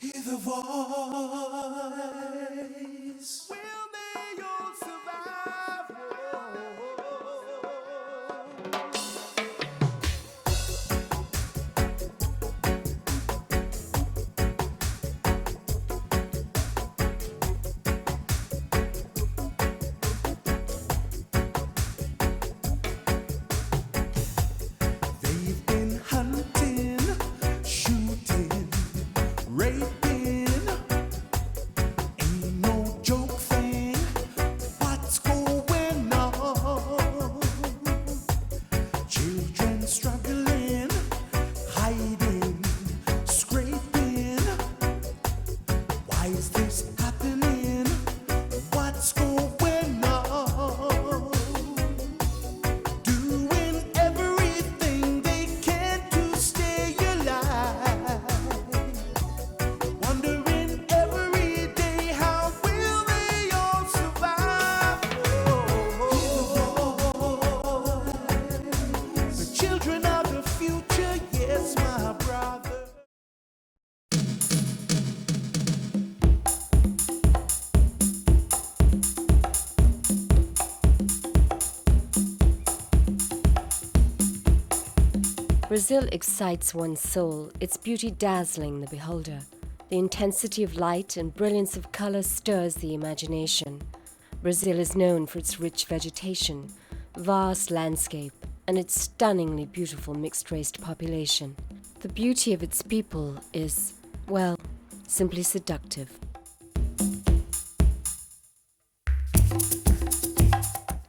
Hear the voice. Will they all survive? They've been hunting, shooting, raping. Ain't no joke thing. What's going on? Children struggling, hiding, scraping. Why is this happening? What's going on? Doing everything they can to stay alive. Wondering every day how will they all survive? The children of the future, yes, my brother. Brazil excites one's soul, its beauty dazzling the beholder. The intensity of light and brilliance of color stirs the imagination. Brazil is known for its rich vegetation, vast landscape, and its stunningly beautiful mixed-raced population. The beauty of its people is, well, simply seductive.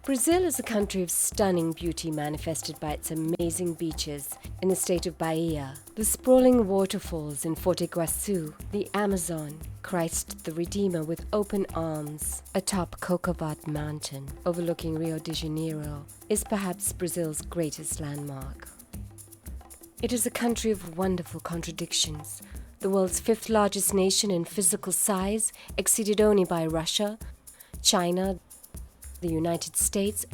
Brazil is a country of stunning beauty manifested by its amazing beaches in the state of Bahia, the sprawling waterfalls in Foz do Iguaçu, the Amazon, Christ the Redeemer with open arms atop Corcovado Mountain overlooking Rio de Janeiro is perhaps Brazil's greatest landmark. It is a country of wonderful contradictions, the world's fifth largest nation in physical size, exceeded only by Russia, China, the United States,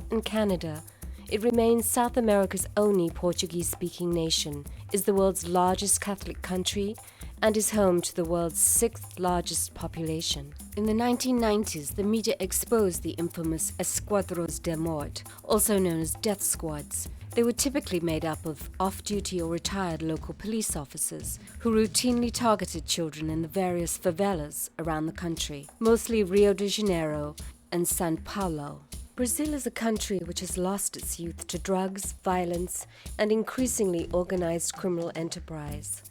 and Canada. It remains South America's only Portuguese-speaking nation, is the world's largest Catholic country, and is home to the world's sixth largest population. In the 1990s, the media exposed the infamous Esquadros de Morte, also known as death squads. They were typically made up of off-duty or retired local police officers who routinely targeted children in the various favelas around the country, mostly Rio de Janeiro and São Paulo. Brazil is a country which has lost its youth to drugs, violence, and increasingly organized criminal enterprise.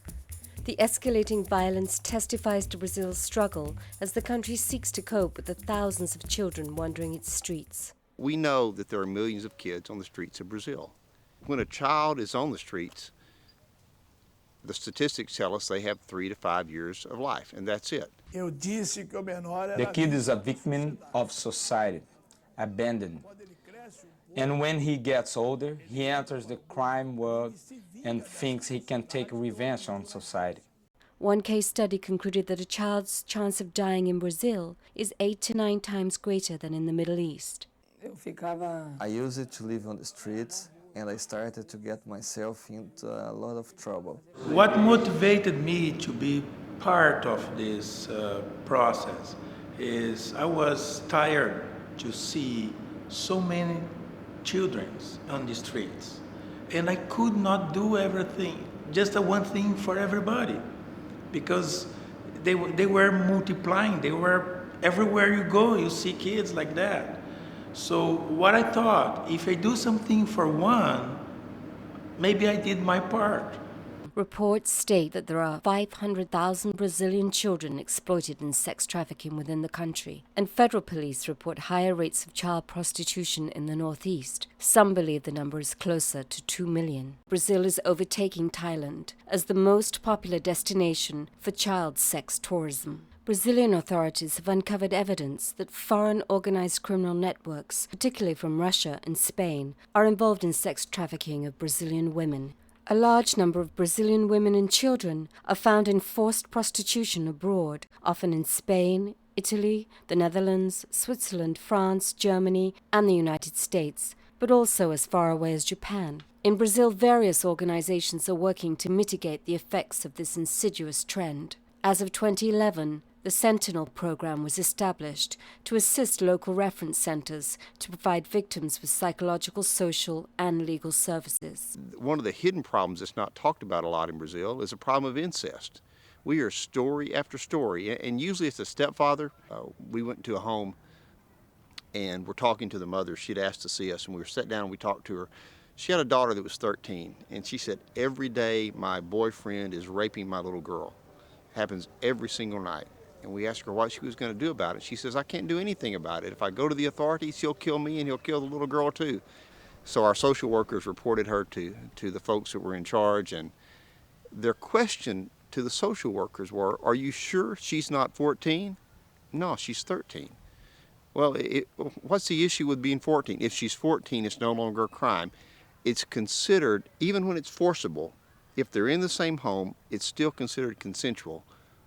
The escalating violence testifies to Brazil's struggle as the country seeks to cope with the thousands of children wandering its streets. We know that there are millions of kids on the streets of Brazil. When a child is on the streets, the statistics tell us they have 3 to 5 years of life, and that's it. The kid is a victim of society, abandoned. And when he gets older, he enters the crime world and thinks he can take revenge on society. One case study concluded that a child's chance of dying in Brazil is 8 to 9 times greater than in the Middle East. I used to live on the streets, and I started to get myself into a lot of trouble. What motivated me to be part of this process is I was tired to see so many children on the streets, and I could not do everything, just one thing for everybody, because they were multiplying. They were everywhere you go, you see kids like that. So what I thought, if I do something for one, maybe I did my part. Reports state that there are 500,000 Brazilian children exploited in sex trafficking within the country, and federal police report higher rates of child prostitution in the northeast. Some believe the number is closer to 2 million. Brazil is overtaking Thailand as the most popular destination for child sex tourism. Brazilian authorities have uncovered evidence that foreign organized criminal networks, particularly from Russia and Spain, are involved in sex trafficking of Brazilian women. A large number of Brazilian women and children are found in forced prostitution abroad, often in Spain, Italy, the Netherlands, Switzerland, France, Germany, and the United States, but also as far away as Japan. In Brazil, various organizations are working to mitigate the effects of this insidious trend. As of 2011, the Sentinel program was established to assist local reference centers to provide victims with psychological, social, and legal services. One of the hidden problems that's not talked about a lot in Brazil is a problem of incest. We hear story after story, and usually it's a stepfather. We went to a home and we're talking to the mother. She'd asked to see us, and we were sat down and we talked to her. She had a daughter that was 13, and she said, every day my boyfriend is raping my little girl. Happens every single night. And we asked her what she was going to do about it. She says, I can't do anything about it. If I go to the authorities, he'll kill me and he'll kill the little girl too. So our social workers reported her to the folks that were in charge, and their question to the social workers were, are you sure she's not 14? No, she's 13. Well, what's the issue with being 14? If she's 14, it's no longer a crime. It's considered, even when it's forcible, if they're in the same home, it's still considered consensual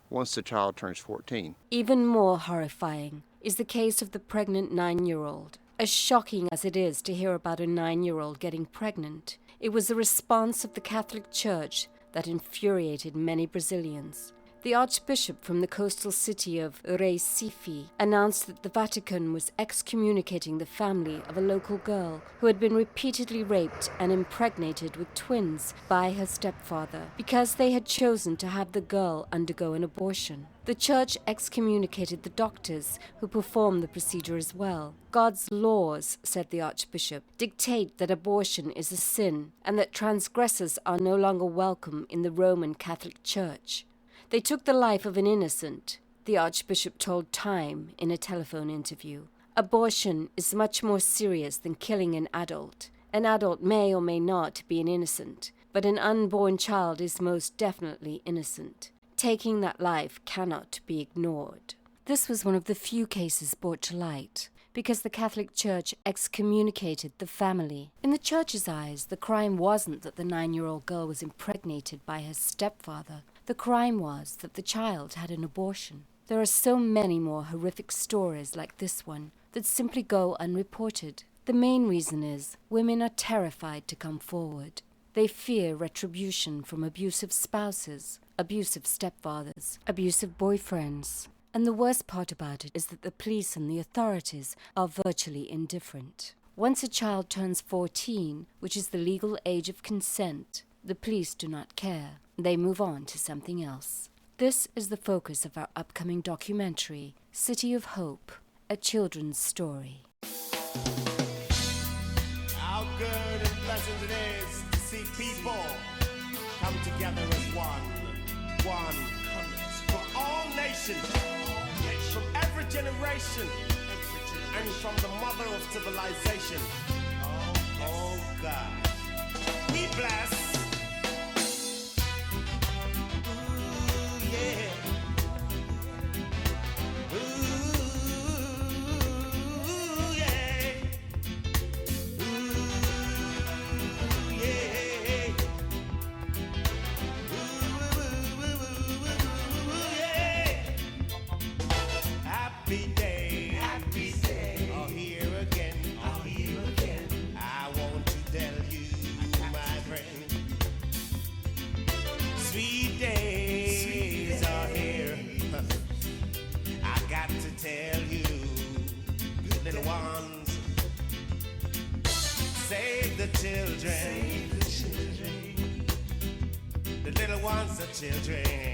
once the child turns 14. Even more horrifying is the case of the pregnant 9-year-old. As shocking as it is to hear about a 9-year-old getting pregnant, it was the response of the Catholic Church that infuriated many Brazilians. The Archbishop from the coastal city of Recife announced that the Vatican was excommunicating the family of a local girl who had been repeatedly raped and impregnated with twins by her stepfather because they had chosen to have the girl undergo an abortion. The church excommunicated the doctors who performed the procedure as well. God's laws, said the Archbishop, dictate that abortion is a sin and that transgressors are no longer welcome in the Roman Catholic Church. They took the life of an innocent, the Archbishop told Time in a telephone interview. Abortion is much more serious than killing an adult. An adult may or may not be an innocent, but an unborn child is most definitely innocent. Taking that life cannot be ignored. This was one of the few cases brought to light, because the Catholic Church excommunicated the family. In the Church's eyes, the crime wasn't that the 9-year-old girl was impregnated by her stepfather. The crime was that the child had an abortion. There are so many more horrific stories like this one that simply go unreported. The main reason is women are terrified to come forward. They fear retribution from abusive spouses, abusive stepfathers, abusive boyfriends. And the worst part about it is that the police and the authorities are virtually indifferent. Once a child turns 14, which is the legal age of consent, the police do not care. They move on to something else. This is the focus of our upcoming documentary, City of Hope, a children's story. How good and pleasant it is to see people come together as one from all nations, from every generation, and from the mother of civilization. Oh God, we bless. Ooh, yeah. Ooh, yeah. Ooh, yeah. Happy day, oh, here again, I want to tell you, my friend, sweet days are here. I got to tell you, little ones, save the children. The little ones are children.